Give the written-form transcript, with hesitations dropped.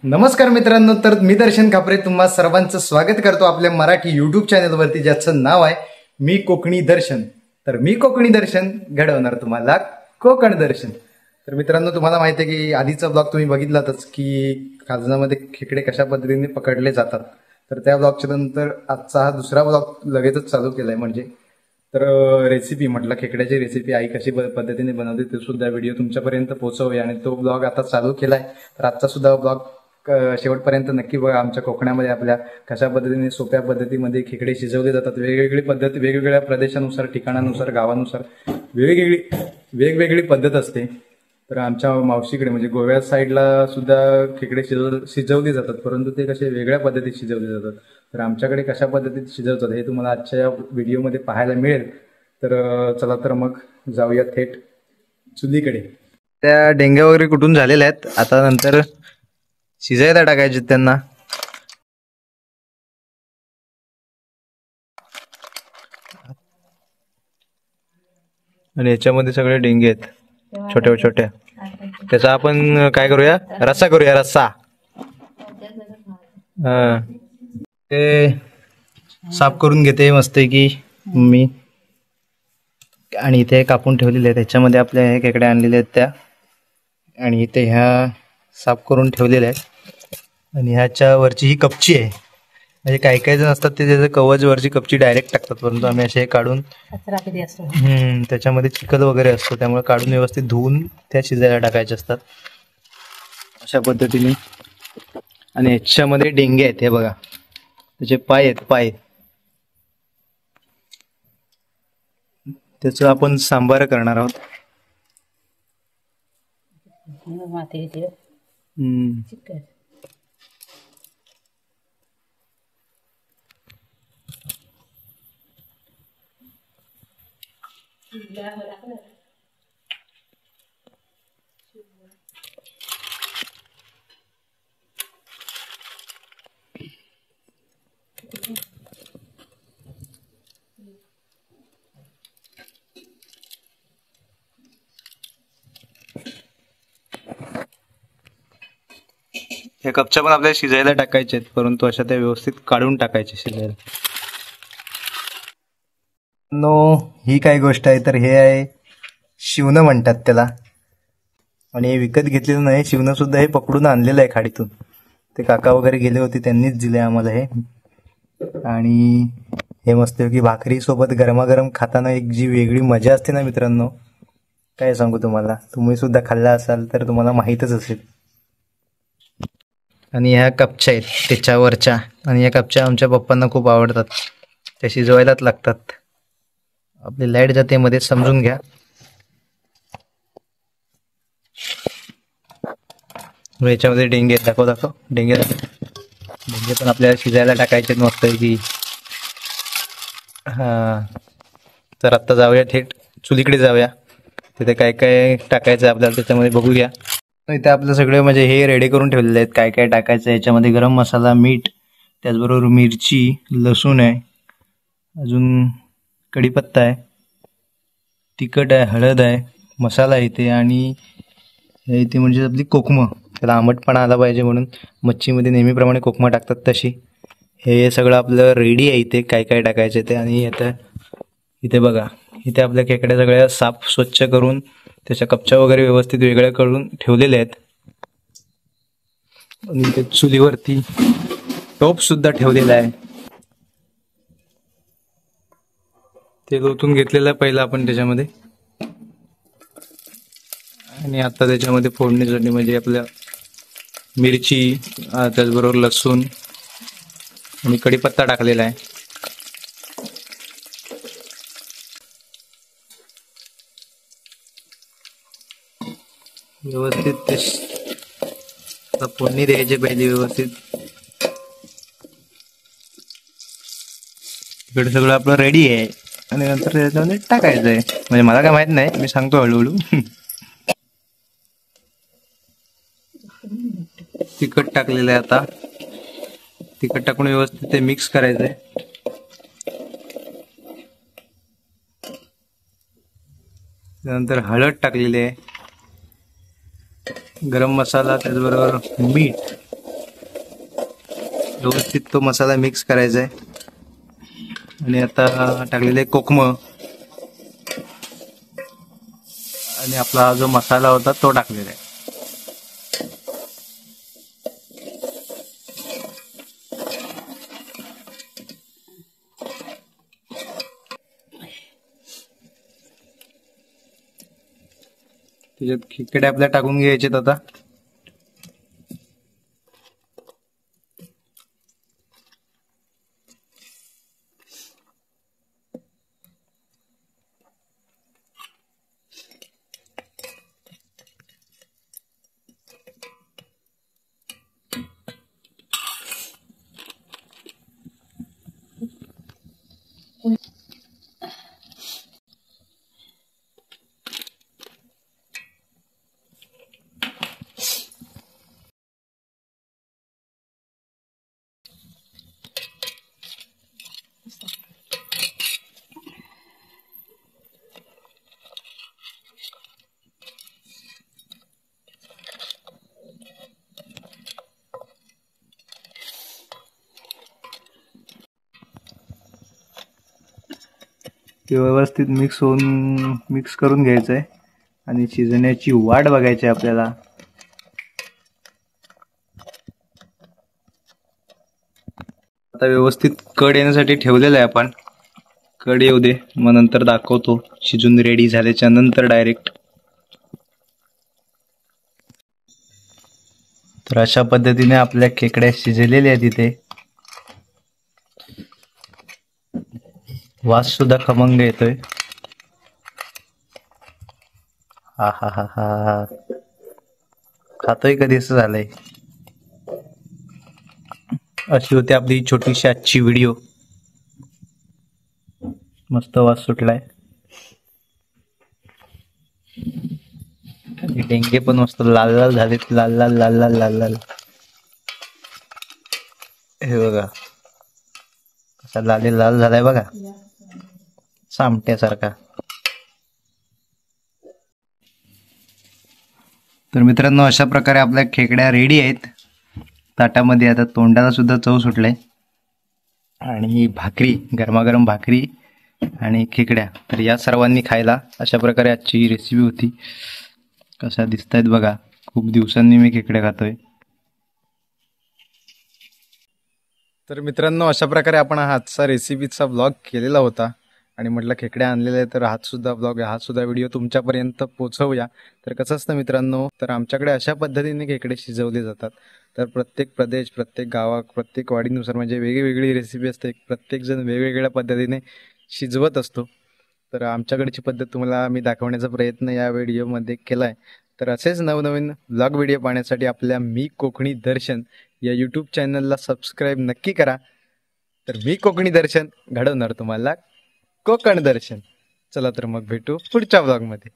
नमस्कार मित्रांनो, तर मी दर्शन खापरे तुम्हा सर्वांचं स्वागत करतो आपल्या मराठी युट्यूब चॅनलवरती, ज्याचं नाव आहे मी कोकणी दर्शन. तर मी कोकणी दर्शन घडवणार तुम्हाला कोकण दर्शन. तर मित्रांनो, तुम्हाला माहिती आहे की आधीचा ब्लॉग तुम्ही बघितलातच की खाजनामध्ये खेकडे कशा पद्धतीने पकडले जातात. तर त्या ब्लॉगच्या नंतर आजचा हा दुसरा ब्लॉग लगेचच चालू केलाय. म्हणजे तर रेसिपी म्हटलं, खेकड्याची रेसिपी आई कशी पद्धतीने बनवते ते सुद्धा व्हिडिओ तुमच्यापर्यंत पोहोचवूया. आणि तो ब्लॉग आता चालू केलाय. तर आजचा सुद्धा ब्लॉग शेवटपर्यंत नक्की बघा. आमच्या कोकणामध्ये आपल्या कशा पद्धतीने सोप्या पद्धतीमध्ये खेकडे शिजवले जातात. वेगवेगळी पद्धत, वेगवेगळ्या प्रदेशानुसार, ठिकाणानुसार, गावानुसार वेगवेगळी पद्धत असते. तर आमच्या मावशीकडे म्हणजे गोव्या साईडला सुद्धा खेकडे शिजवली जातात, परंतु ते कसे वेगळ्या पद्धतीत शिजवले जातात. तर आमच्याकडे कशा पद्धतीत शिजवतात हे तुम्हाला आजच्या या व्हिडिओमध्ये पाहायला मिळेल. तर चला तर मग जाऊया थेट चुलीकडे. त्या डेंग्या वगैरे कुठून झालेल्या आहेत. आता नंतर शिजायला टाकायचे त्यांना. आणि याच्यामध्ये सगळे डेंगे आहेत छोट्या छोट्या. त्याचा आपण काय करूया, रस्सा करूया, रस्सा. ते साफ करून घेते मस्त की मी. आणि इथे कापून ठेवलेले आहेत. त्याच्यामध्ये आपल्या हे खेकडे आणलेले आहेत त्या. आणि इथे ह्या साफ करून ठेवलेल्या आहेत. आणि ह्याच्या वरची ही कपची आहे. म्हणजे काही काही जण असतात ते त्याचं कवच वरची कपची डायरेक्ट टाकतात, परंतु आम्ही असे काढून त्याच्यामध्ये चिखल वगैरे असतो, त्यामुळे काढून व्यवस्थित धुवून त्या शिजायला टाकायचे असतात अशा पद्धतीने. आणि ह्याच्यामध्ये डेंगे आहेत, हे बघा त्याचे पाय आहेत, पाय. त्याचं आपण सांबार करणार आहोत. हे कपच्या पण आपल्याला शिजायला टाकायचे आहेत, परंतु अशा त्या व्यवस्थित काढून टाकायचे शिजायला. ही काय गोष्ट आहे, तर हे आहे शिवणं म्हणतात त्याला. आणि हे विकत घेतलेलं नाही, शिवणं सुद्धा हे पकडून आणलेलं आहे खाडीतून. ते काका वगैरे गेले होते, त्यांनीच दिले आम्हाला हे. आणि हे मस्त की भाकरी सोबत गरमागरम खाताना एक जी वेगळी मजा असते ना मित्रांनो, काय सांगू तुम्हाला. तुम्ही सुद्धा खाल्ला असाल तर तुम्हाला माहीतच असेल. आणि ह्या कपच्या आहेत त्याच्यावरच्या. आणि या कपच्या आमच्या पप्पांना खूप आवडतात, त्या शिजवायलाच लागतात. आपली लाईट जाते मध्ये, समजून घ्या. याच्यामध्ये डेंगे दाखव डेंगे पण आपल्याला शिजायला टाकायचे मस्त की. हा, तर आत्ता जाऊया थेट चुलीकडे जाऊया. तिथे काय काय टाकायचं आपल्याला त्याच्यामध्ये बघूया. इथे आपलं सगळे म्हणजे हे रेडी करून ठेवलेले आहेत, काय काय टाकायचं. याच्यामध्ये गरम मसाला, मीठ, त्याचबरोबर मिरची, लसूण आहे, अजून कढीपत्ता आहे, तिखट आहे, हळद आहे, मसाला आहे इथे. आणि हे इथे म्हणजे आपली कोकमं, त्याला आंबटपणा आला पाहिजे म्हणून मच्छीमध्ये नेहमीप्रमाणे कोकमं टाकतात तशी. हे सगळं आपलं रेडी आहे इथे, काय काय टाकायचं ते. आणि आता इथे बघा, इथे आपल्या खेकड्या सगळ्या साफ स्वच्छ करून त्याच्या कपच्या वगैरे व्यवस्थित वेगळ्या करून ठेवलेल्या आहेत. आणि इथे चुलीवरती टोप सुद्धा ठेवलेला आहे. ते ओतून घेतलेलं पहिलं आपण त्याच्यामध्ये. आणि आता त्याच्यामध्ये फोडणीसाठी म्हणजे आपल्या मिरची, त्याचबरोबर लसूण आणि कढीपत्ता टाकलेला आहे. व्यवस्थित ते फोडणी द्यायची पाहिजे व्यवस्थित. इकडे सगळं आपलं रेडी आहे. आणि नंतर त्याच्यामध्ये टाकायचं आहे. म्हणजे मला काय माहित नाही, मी सांगतो हळूहळू. तिखट टाकलेलं आहे. आता तिखट टाकून व्यवस्थित ते मिक्स करायचं आहे. त्यानंतर हळद टाकलेली आहे, गरम मसाला, त्याचबरोबर मीठ व्यवस्थित तो मसाला मिक्स करायचा आहे आणि आता टाकलेले कोकम आणि आपला हा जो मसाला होता तो टाकलेला आहे. त्याच्यात खेकडे आपल्या टाकून घ्यायचेत आता. ते व्यवस्थित मिक्स करून घ्यायचं आहे आणि शिजण्याची वाट बघायची आहे आपल्याला. आता व्यवस्थित कड येण्यासाठी ठेवलेलं आहे आपण. कड येऊ दे, मग नंतर दाखवतो शिजून रेडी झाल्याच्या नंतर डायरेक्ट. तर अशा पद्धतीने आपल्या खेकड्या शिजलेल्या आहेत इथे. वास सुद्धा खमंग येतोय. हा हा हा हा, खातोय कधी असं झालंय. अशी होती आपली छोटीशी आजची व्हिडिओ. मस्त वास सुटलाय. डेंगे पण मस्त लाल लाल झालेत, लाल लाल लाल लाल लाल लाल. हे बघा कसा लाल लाल झालाय बघा, सामट्यासारखा. तर मित्रांनो, अशा प्रकारे आपल्या खेकड्या रेडी आहेत ताटामध्ये. आता तोंडाला सुद्धा चव सुटलंय. आणि भाकरी, गरमागरम भाकरी आणि खेकड्या, तर या सर्वांनी खायला. अशा प्रकारे आजची रेसिपी होती. कशा दिसतायत बघा, खूप दिवसांनी मी खेकड्या खातोय. तर मित्रांनो, अशा प्रकारे आपण आजचा रेसिपीचा ब्लॉग केलेला होता आणि म्हटलं खेकड्या आणलेल्या आहे तर हातसुद्धा ब्लॉग, हातसुद्धा व्हिडिओ तुमच्यापर्यंत पोहोचवूया. तर कसं असतं मित्रांनो, तर आमच्याकडे अशा पद्धतीने खेकडे शिजवले जातात. तर प्रत्येक प्रदेश, प्रत्येक गावा, प्रत्येक वाडीनुसार म्हणजे वेगवेगळी रेसिपी असते. प्रत्येकजण वेगवेगळ्या पद्धतीने शिजवत असतो. तर आमच्याकडची पद्धत तुम्हाला मी दाखवण्याचा प्रयत्न या व्हिडिओमध्ये केला आहे. तर असेच नवनवीन ब्लॉग व्हिडिओ पाहण्यासाठी आपल्या मी कोकणी दर्शन या यूट्यूब चॅनलला सबस्क्राईब नक्की करा. तर मी कोकणी दर्शन घडवणार तुम्हाला कोकण दर्शन. चला तर मग भेटू पुढच्या ब्लॉगमध्ये.